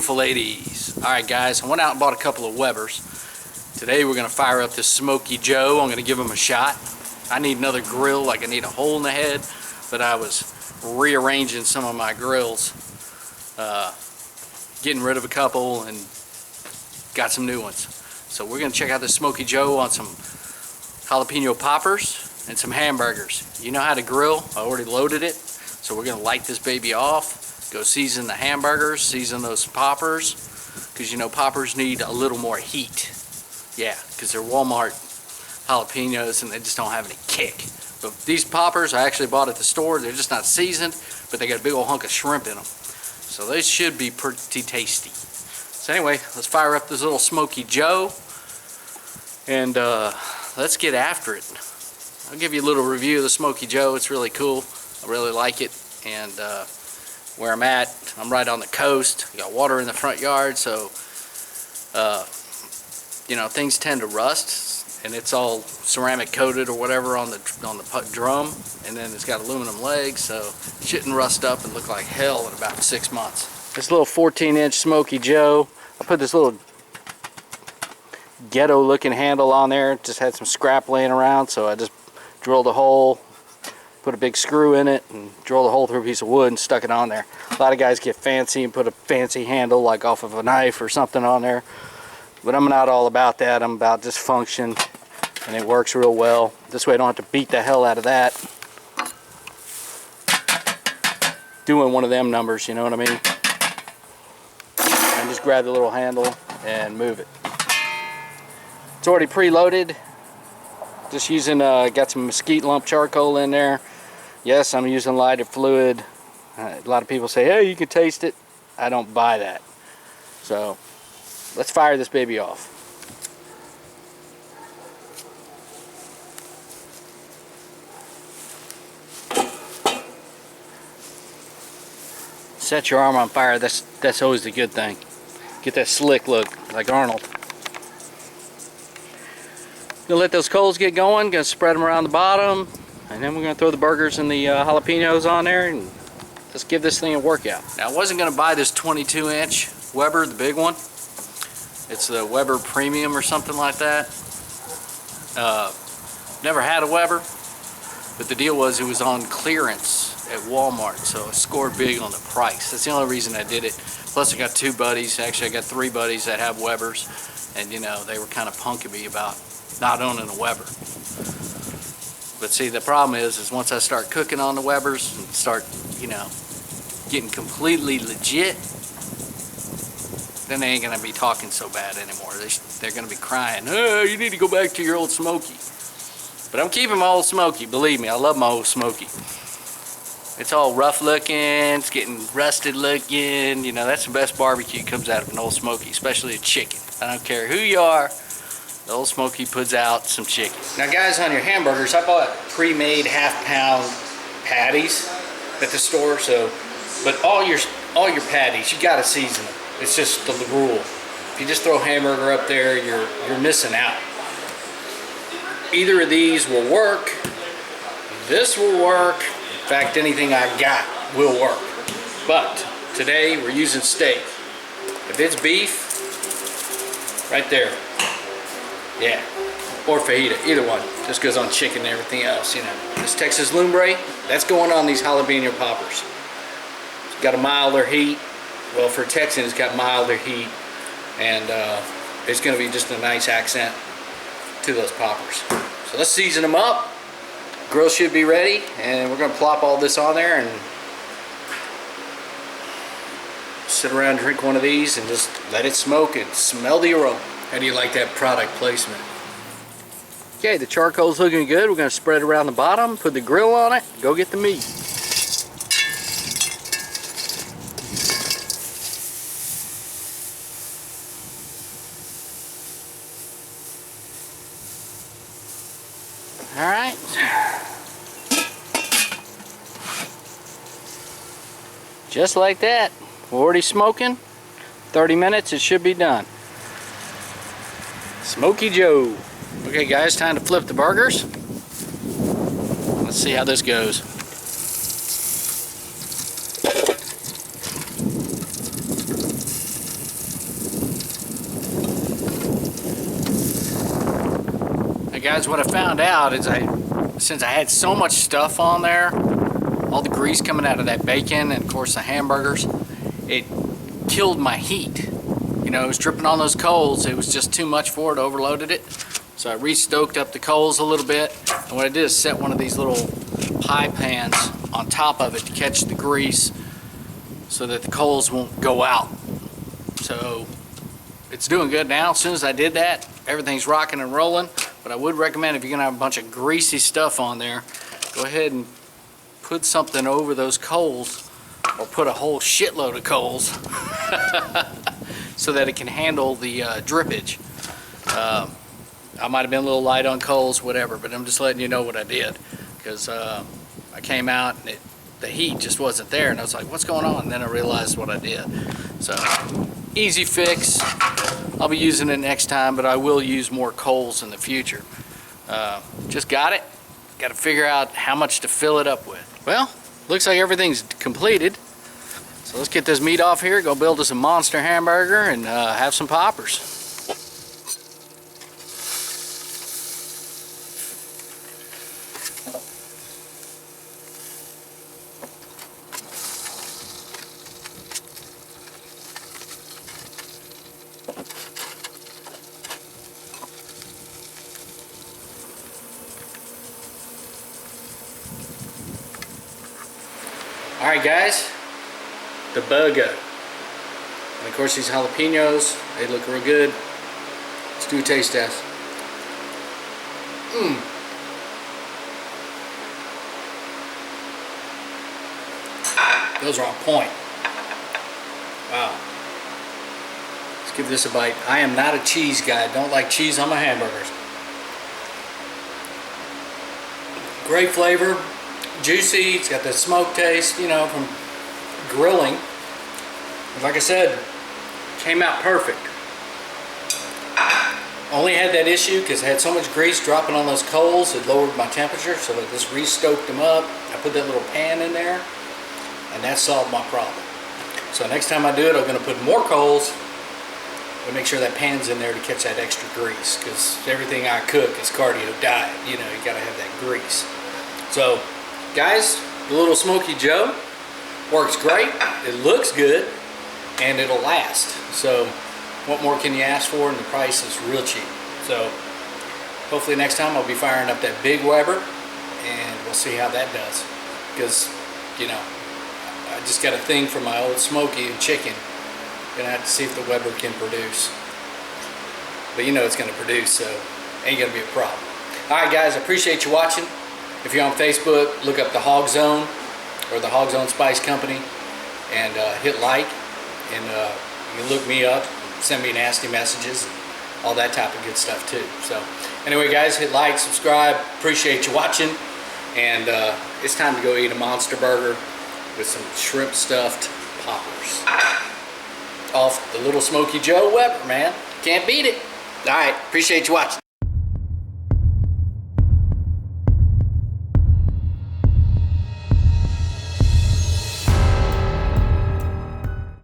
beautiful ladies. Alright guys, I went out and bought a couple of Webers. Today we're going to fire up this Smokey Joe. I'm going to give him a shot. I need another grill, like I need a hole in the head, but I was rearranging some of my grills, getting rid of a couple and got some new ones. So we're going to check out this Smokey Joe on some jalapeno poppers and some hamburgers. You know how to grill. I already loaded it. So we're going to light this baby off. Go season the hamburgers, season those poppers, because you know poppers need a little more heat. Yeah, because they're Walmart jalapenos and they just don't have any kick. But these poppers I actually bought at the store. They're just not seasoned, but they got a big old hunk of shrimp in them. So they should be pretty tasty. So anyway, let's fire up this little Smokey Joe and let's get after it. I'll give you a little review of the Smokey Joe. It's really cool. I really like it. And where I'm at, I'm right on the coast. I got water in the front yard, so you know, things tend to rust, and it's all ceramic coated or whatever on the drum, and then it's got aluminum legs, so it shouldn't rust up and look like hell in about 6 months. This little 14-inch Smokey Joe, I put this little ghetto looking handle on there. Just had some scrap laying around, so I just drilled a hole, put a big screw in it, and drilled a hole through a piece of wood and stuck it on there. A lot of guys get fancy and put a fancy handle like off of a knife or something on there, but I'm not all about that. I'm about just function, and it works real well. This way I don't have to beat the hell out of that doing one of them numbers, you know what I mean? And just grab the little handle and move it. It's already preloaded. Just using, got some mesquite lump charcoal in there. Yes, I'm using lighted fluid. A lot of people say, hey, you can taste it. I don't buy that. So let's fire this baby off. Set your arm on fire. That's always the good thing. Get that slick look like Arnold. Gonna let those coals get going. Gonna spread them around the bottom, and then we're gonna throw the burgers and the jalapenos on there, and let's give this thing a workout. Now, I wasn't gonna buy this 22-inch Weber, the big one. It's the Weber Premium or something like that. Never had a Weber, but the deal was it was on clearance at Walmart, so I scored big on the price. That's the only reason I did it. Plus, I got two buddies. Actually, I got three buddies that have Webers, and you know they were kind of punking me about not owning a Weber. But see, the problem is once I start cooking on the Webers and start, you know, getting completely legit, then they ain't gonna be talking so bad anymore. They're gonna be crying, oh, you need to go back to your old Smokey. But I'm keeping my old Smokey, believe me, I love my old Smokey. It's all rough looking, it's getting rusted looking, you know, that's the best barbecue comes out of an old Smokey, especially a chicken. I don't care who you are. The old Smokey puts out some chicken. Now guys, on your hamburgers, I bought pre-made half-pound patties at the store. So, but all your patties, you gotta season them. It's just the rule. If you just throw hamburger up there, you're missing out. Either of these will work. This will work. In fact, anything I got will work. But today we're using steak. If it's beef, right there. Yeah, or fajita, either one. Just goes on chicken and everything else, you know. This Texas lumbre, that's going on these jalapeno poppers. It's got a milder heat. Well, for Texan, it's got milder heat, and it's going to be just a nice accent to those poppers. So let's season them up. Grill should be ready, and we're going to plop all this on there and sit around, drink one of these, and just let it smoke and smell the aroma. How do you like that product placement? Okay, the charcoal's looking good. We're going to spread it around the bottom, put the grill on it, go get the meat. All right. Just like that. We're already smoking. 30 minutes, it should be done. Smokey Joe. Okay guys, time to flip the burgers. Let's see how this goes. guys, what I found out is since I had so much stuff on there, all the grease coming out of that bacon and of course the hamburgers, it killed my heat. You know, it was dripping on those coals. It was just too much for it, overloaded it. So I re-stoked up the coals a little bit. And what I did is set one of these little pie pans on top of it to catch the grease so that the coals won't go out. So it's doing good now. As soon as I did that, everything's rocking and rolling. But I would recommend, if you're gonna have a bunch of greasy stuff on there, go ahead and put something over those coals, or put a whole shitload of coals so that it can handle the drippage. I might have been a little light on coals, whatever, but I'm just letting you know what I did, because I came out and the heat just wasn't there, and I was like, what's going on? And then I realized what I did. So easy fix. I'll be using it next time, but I will use more coals in the future. Just got to figure out how much to fill it up with. Well, looks like everything's completed. So let's get this meat off here, go build us a monster hamburger, and have some poppers. Alright guys, the burger. And of course these jalapenos, they look real good. Let's do a taste test. Those are on point. Wow. Let's give this a bite. I am not a cheese guy. I don't like cheese on my hamburgers. Great flavor. Juicy, it's got the smoke taste, you know, from grilling. Like I said, came out perfect. Only had that issue because I had so much grease dropping on those coals, it lowered my temperature, so I just re-stoked them up. I put that little pan in there, and that solved my problem. So next time I do it, I'm going to put more coals and make sure that pan's in there to catch that extra grease, because everything I cook is cardio diet. You know, you got to have that grease. So guys, the little Smokey Joe works great, it looks good, and it'll last. So what more can you ask for? And the price is real cheap. So hopefully next time I'll be firing up that big Weber, and we'll see how that does. Because, you know, I just got a thing for my old Smokey and chicken. Gonna have to see if the Weber can produce. But you know it's gonna produce, so ain't gonna be a problem. Alright guys, I appreciate you watching. If you're on Facebook, look up the Hog Zone or the Hog Zone Spice Company, and hit like, and you can look me up, send me nasty messages, and all that type of good stuff too. So anyway guys, hit like, subscribe, appreciate you watching, and it's time to go eat a monster burger with some shrimp stuffed poppers off the little Smokey Joe Weber, man. Can't beat it. Alright, appreciate you watching.